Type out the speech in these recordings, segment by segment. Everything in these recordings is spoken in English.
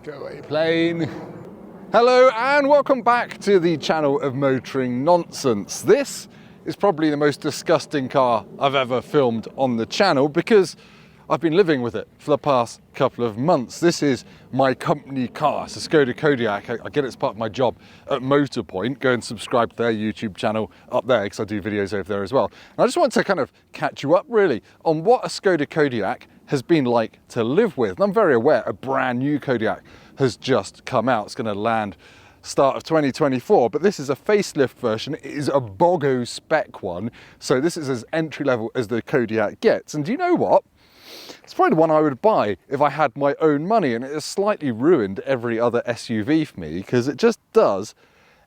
Go away, plane. Hello and welcome back to the channel of motoring nonsense. This is probably the most disgusting car I've ever filmed on the channel because I've been living with it for the past couple of months. This is my company car. It's a Skoda Kodiaq. I get it as part of my job at Motorpoint. Go and subscribe to their YouTube channel up there because I do videos over there as well. And I just want to kind of catch you up really on what a Skoda Kodiaq has been like to live with. And I'm very aware a brand new Kodiaq has just come out. It's going to land start of 2024, but this is a facelift version. It is a BOGO spec one. So this is as entry level as the Kodiaq gets. And do you know what? It's probably the one I would buy if I had my own money, and it has slightly ruined every other SUV for me because it just does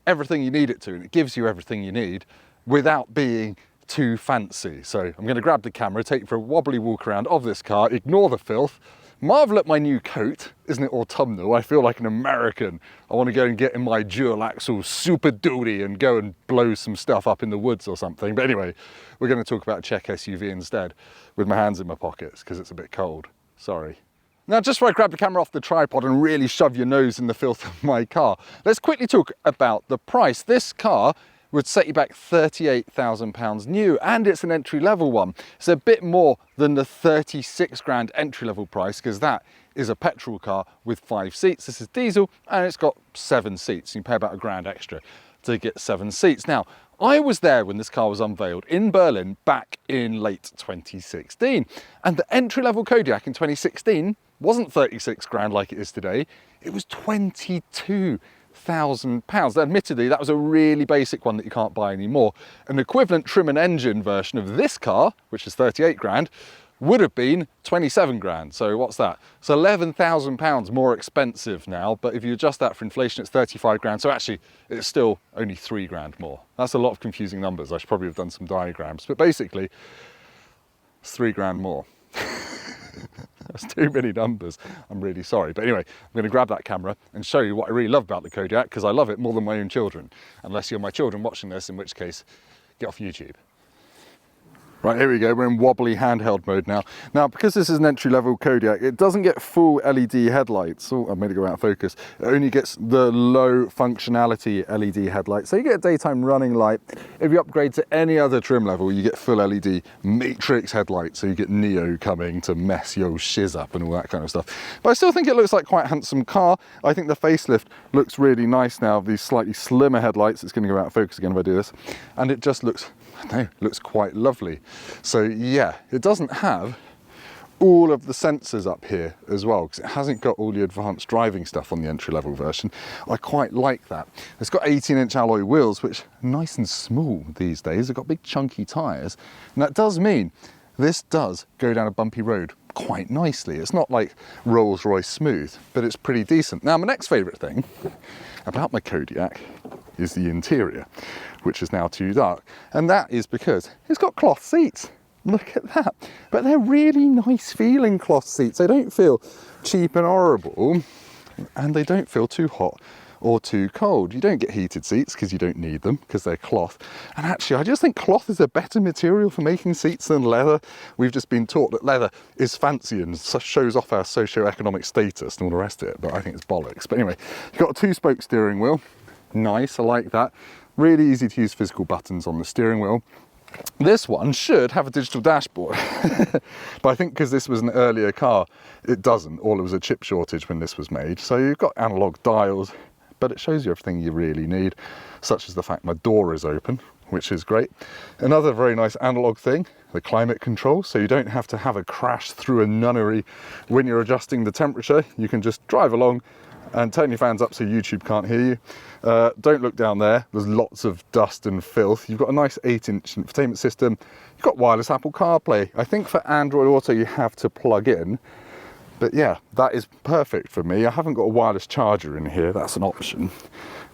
everything you need it to, and it gives you everything you need without being too fancy. So I'm going to grab the camera, take you for a wobbly walk around of this car, ignore the filth, marvel at my new coat. Isn't it autumnal? I feel like an American. I want to go and get in my dual axle Super Duty and go and blow some stuff up in the woods or something. But anyway, we're going to talk about a Czech SUV instead with my hands in my pockets because it's a bit cold. Sorry. Now, just before I grab the camera off the tripod and really shove your nose in the filth of my car, let's quickly talk about the price. This car would set you back £38,000 new, and it's an entry level one. It's a bit more than the 36 grand entry level price because that is a petrol car with 5 seats. This is diesel and it's got 7 seats. You pay about £1,000 extra to get 7 seats. Now, I was there when this car was unveiled in Berlin back in late 2016, and the entry level Kodiaq in 2016 wasn't 36 grand like it is today. It was £22,000. Admittedly, that was a really basic one that you can't buy anymore. An equivalent trim and engine version of this car, which is 38 grand, would have been 27 grand. So what's that? It's £11,000 more expensive now, but if you adjust that for inflation, it's 35 grand. So actually, it's still only 3 grand more. That's a lot of confusing numbers. I should probably have done some diagrams, but basically, it's 3 grand more. That's too many numbers. I'm really sorry. But anyway, I'm going to grab that camera and show you what I really love about the Kodiaq because I love it more than my own children. Unless you're my children watching this, in which case, get off YouTube. Right, here we go, we're in wobbly handheld mode now. Now, because this is an entry-level Kodiaq, it doesn't get full LED headlights. Oh, I made it go out of focus. It only gets the low functionality LED headlights. So you get a daytime running light. If you upgrade to any other trim level, you get full LED matrix headlights. So you get Neo coming to mess your shiz up and all that kind of stuff. But I still think it looks like quite a handsome car. I think the facelift looks really nice now. These slightly slimmer headlights. It's going to go out of focus again if I do this. And it just looks, I don't know, looks quite lovely. So yeah, it doesn't have all of the sensors up here as well because it hasn't got all the advanced driving stuff on the entry-level version. I quite like that. It's got 18-inch alloy wheels, which are nice and small these days. They've got big chunky tyres, and that does mean this does go down a bumpy road quite nicely. It's not like Rolls-Royce smooth, but it's pretty decent. Now, my next favourite thing about my Kodiaq is the interior, which is now too dark, and that is because it's got cloth seats. Look at that. But they're really nice feeling cloth seats. They don't feel cheap and horrible, and they don't feel too hot or too cold. You don't get heated seats because you don't need them because they're cloth. And actually, I just think cloth is a better material for making seats than leather. We've just been taught that leather is fancy and shows off our socio-economic status and all the rest of it, but I think it's bollocks. But anyway, you've got a 2-spoke steering wheel. Nice, I like that. Really easy to use physical buttons on the steering wheel. This one should have a digital dashboard, but I think because this was an earlier car, it doesn't, or there was a chip shortage when this was made. So you've got analog dials, but it shows you everything you really need, such as the fact my door is open, which is great. Another very nice analog thing, the climate control, so you don't have to have a crash through a nunnery when you're adjusting the temperature. You can just drive along and turn your fans up so YouTube can't hear you. Don't look down there, there's lots of dust and filth. You've got a nice 8-inch infotainment system. You've got wireless Apple CarPlay. I think for Android Auto you have to plug in, but yeah, that is perfect for me. I haven't got a wireless charger in here, that's an option.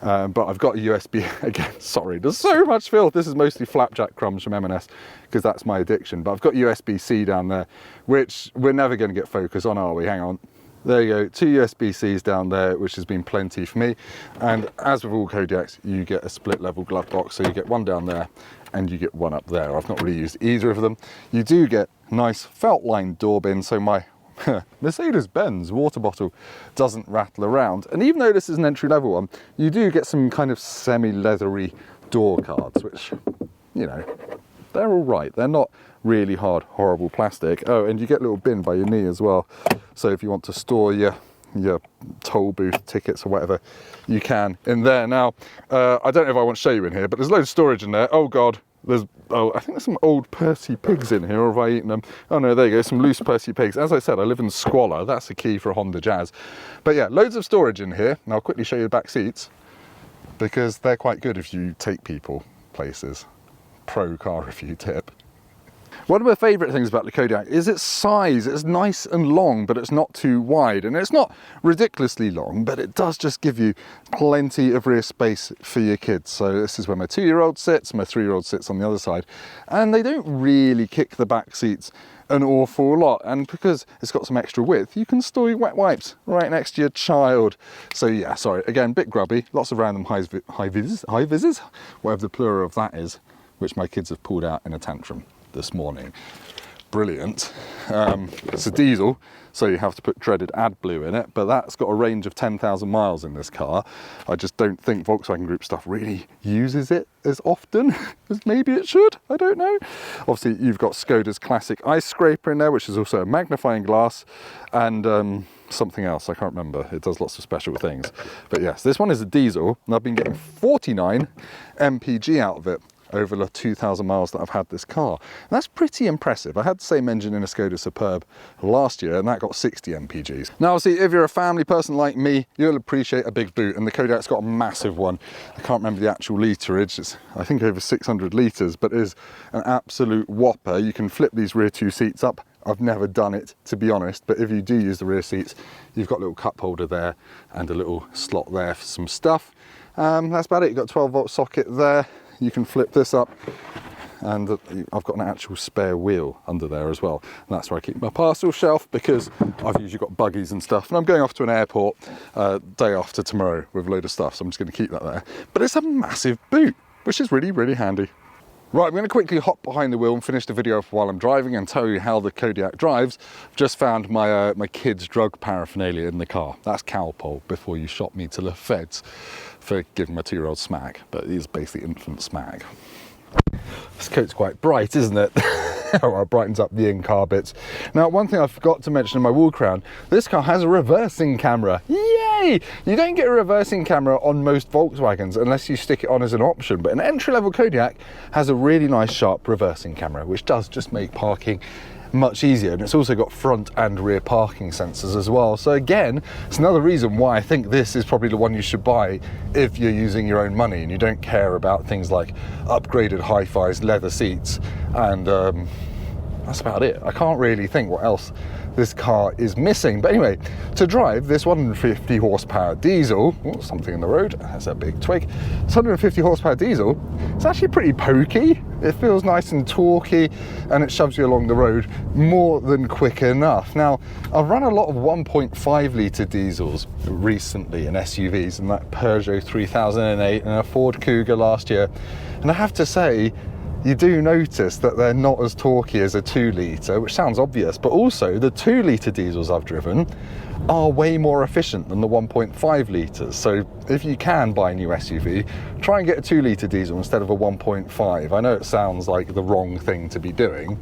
But I've got a USB, again, sorry, there's so much filth. This is mostly flapjack crumbs from M&S because that's my addiction. But I've got USB-C down there, which we're never going to get focus on, are we? Hang on. There you go, 2 USB-Cs down there, which has been plenty for me. And as with all Kodiaqs, you get a split level glove box. So you get one down there and you get one up there. I've not really used either of them. You do get nice felt lined door bins. So my Mercedes-Benz water bottle doesn't rattle around. And even though this is an entry-level one, you do get some kind of semi-leathery door cards, which, you know, they're all right. They're not really hard, horrible plastic. Oh, and you get a little bin by your knee as well. So if you want to store your toll booth tickets or whatever, you can in there. Now, I don't know if I want to show you in here, but there's loads of storage in there. Oh God, I think there's some old Percy pigs in here, or have I eaten them? Oh no, there you go, some loose Percy pigs. As I said, I live in squalor. That's the key for a Honda Jazz. But yeah, loads of storage in here. And I'll quickly show you the back seats, because they're quite good if you take people places. Pro car review tip. One of my favourite things about the Kodiaq is its size. It's nice and long, but it's not too wide. And it's not ridiculously long, but it does just give you plenty of rear space for your kids. So this is where my 2-year-old sits, my 3-year-old sits on the other side. And they don't really kick the back seats an awful lot. And because it's got some extra width, you can store your wet wipes right next to your child. So yeah, sorry, again, bit grubby, lots of random high vises, whatever the plural of that is, which my kids have pulled out in a tantrum this morning. Brilliant. It's a diesel, so you have to put dreaded AdBlue in it, but that's got a range of 10,000 miles in this car. I just don't think Volkswagen Group stuff really uses it as often as maybe it should. I don't know. Obviously, you've got Skoda's classic ice scraper in there, which is also a magnifying glass, and something else, I can't remember. It does lots of special things. But yes, this one is a diesel, and I've been getting 49 mpg out of it over the 2,000 miles that I've had this car. And that's pretty impressive. I had the same engine in a Skoda Superb last year, and that got 60 mpgs. Now, obviously, if you're a family person like me, you'll appreciate a big boot, and the Kodiaq's got a massive one. I can't remember the actual literage. It's, I think, over 600 litres, but it is an absolute whopper. You can flip these rear 2 seats up. I've never done it, to be honest, but if you do use the rear seats, you've got a little cup holder there and a little slot there for some stuff. That's about it. You've got a 12-volt socket there. You can flip this up, and I've got an actual spare wheel under there as well. And that's where I keep my parcel shelf, because I've usually got buggies and stuff, and I'm going off to an airport day after tomorrow with a load of stuff, so I'm just going to keep that there. But it's a massive boot, which is really, really handy. Right, I'm going to quickly hop behind the wheel and finish the video while I'm driving and tell you how the Kodiaq drives. I've just found my my kids' drug paraphernalia in the car. That's Calpol, before you shot me to the feds for giving my 2-year-old smack, but it is basically infant smack. This coat's quite bright, isn't it? Well, it brightens up the in-car bits. Now, one thing I forgot to mention in my walk around, this car has a reversing camera. Yay! You don't get a reversing camera on most Volkswagens unless you stick it on as an option, but an entry-level Kodiaq has a really nice sharp reversing camera, which does just make parking much easier, and it's also got front and rear parking sensors as well. So again, it's another reason why I think this is probably the one you should buy if you're using your own money and you don't care about things like upgraded hi-fis, leather seats, and that's about it. I can't really think what else this car is missing. But anyway, to drive this 150 horsepower diesel, oh, something in the road, that's a big twig. This 150 horsepower diesel, it's actually pretty pokey. It feels nice and torquey, and it shoves you along the road more than quick enough. Now, I've run a lot of 1.5 litre diesels recently in SUVs, and that Peugeot 3008 and a Ford Kuga last year. And I have to say, you do notice that they're not as torquey as a 2 litre, which sounds obvious, but also the 2 litre diesels I've driven are way more efficient than the 1.5 litres. So if you can buy a new SUV, try and get a 2 litre diesel instead of a 1.5. I know it sounds like the wrong thing to be doing,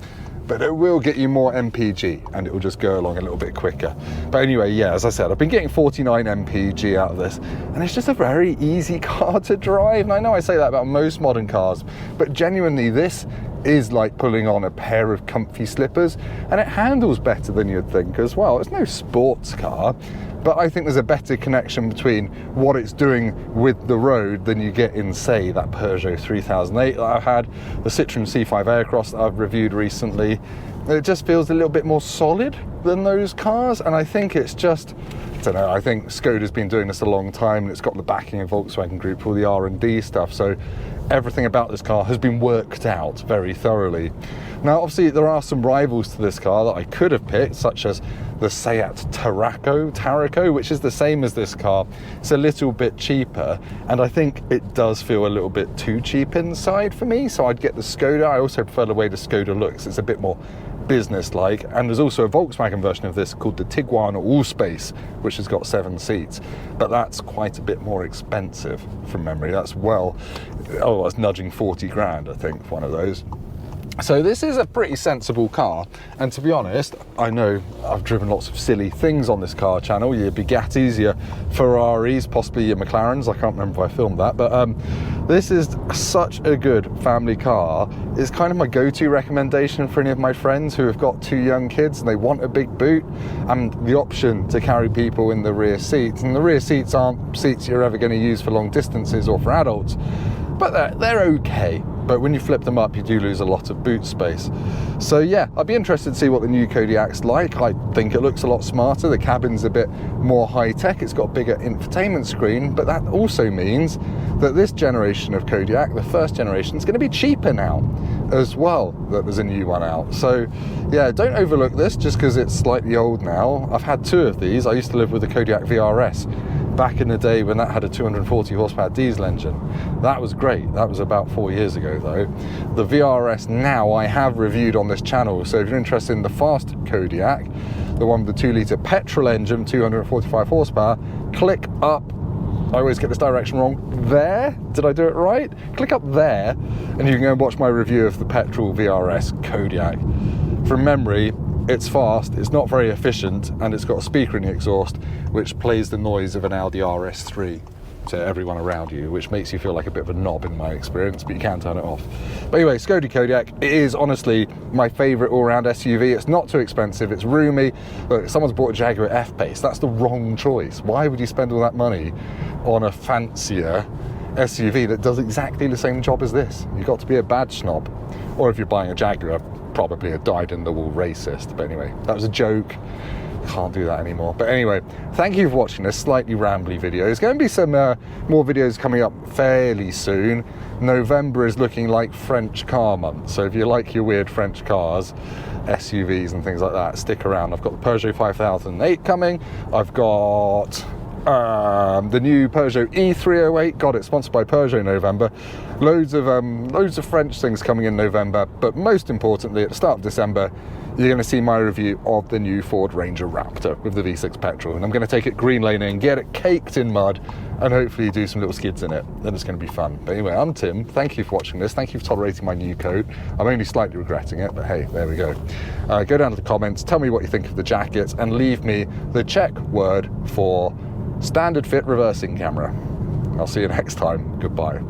but it will get you more MPG and it will just go along a little bit quicker. But anyway, yeah, as I said, I've been getting 49 MPG out of this, and it's just a very easy car to drive. And I know I say that about most modern cars, but genuinely this is like pulling on a pair of comfy slippers, and it handles better than you'd think as well. It's no sports car, but I think there's a better connection between what it's doing with the road than you get in, say, that Peugeot 3008 that I've had, the Citroen C5 Aircross that I've reviewed recently. It just feels a little bit more solid than those cars, and I think it's just, I don't know, I think Skoda's been doing this a long time, and it's got the backing of Volkswagen Group, all the R&D stuff, so everything about this car has been worked out very thoroughly. Now, obviously, there are some rivals to this car that I could have picked, such as the Seat Tarraco, which is the same as this car. It's a little bit cheaper, and I think it does feel a little bit too cheap inside for me, so I'd get the Skoda. I also prefer the way the Skoda looks. It's a bit more business-like. And there's also a Volkswagen version of this called the Tiguan Allspace, which has got 7 seats, but that's quite a bit more expensive from memory. That's that's nudging 40 grand, I think, for one of those. So this is a pretty sensible car, and to be honest, I know I've driven lots of silly things on this car channel, your Bugattis, your Ferraris, possibly your McLarens. I can't remember if I filmed that, but this is such a good family car. It's kind of my go-to recommendation for any of my friends who have got 2 young kids and they want a big boot, and the option to carry people in the rear seats. And the rear seats aren't seats you're ever going to use for long distances or for adults, but they're okay. But when you flip them up, you do lose a lot of boot space. So yeah, I'd be interested to see what the new Kodiaq's like. I think it looks a lot smarter. The cabin's a bit more high-tech. It's got a bigger infotainment screen, but that also means that this generation of Kodiaq, the first generation, is going to be cheaper now as well, that there's a new one out. So yeah, don't overlook this just because it's slightly old now. I've had 2 of these. I used to live with the Kodiaq VRS back in the day when that had a 240 horsepower diesel engine. That was great. That was about 4 years ago though. The VRS now I have reviewed on this channel, so if you're interested in the fast Kodiaq, the one with the 2-litre petrol engine, 245 horsepower, click up, I always get this direction wrong, there? Did I do it right? Click up there and you can go and watch my review of the petrol VRS Kodiaq. From memory, it's fast, it's not very efficient, and it's got a speaker in the exhaust which plays the noise of an Audi RS3 to everyone around you, which makes you feel like a bit of a knob in my experience, but you can turn it off. But anyway, Skoda Kodiaq, it is honestly my favourite all-round SUV. It's not too expensive, it's roomy. Look, someone's bought a Jaguar F-Pace, that's the wrong choice. Why would you spend all that money on a fancier SUV that does exactly the same job as this? You've got to be a bad snob. Or if you're buying a Jaguar, probably a dyed-in-the-wool racist. But anyway, that was a joke. Can't do that anymore. But anyway, thank you for watching this slightly rambly video. There's going to be some more videos coming up fairly soon. November is looking like French car month, so if you like your weird French cars, SUVs and things like that, stick around. I've got the Peugeot 5008 coming. I've got the new Peugeot E308. God, it's sponsored by Peugeot in November. Loads of French things coming in November, but most importantly, at the start of December, you're going to see my review of the new Ford Ranger Raptor with the V6 petrol, and I'm going to take it green laning, get it caked in mud, and hopefully do some little skids in it. Then it's going to be fun. But anyway, I'm Tim. Thank you for watching this. Thank you for tolerating my new coat. I'm only slightly regretting it, but hey, there we go. Go down to the comments, tell me what you think of the jackets, and leave me the Czech word for standard fit reversing camera. I'll see you next time. Goodbye.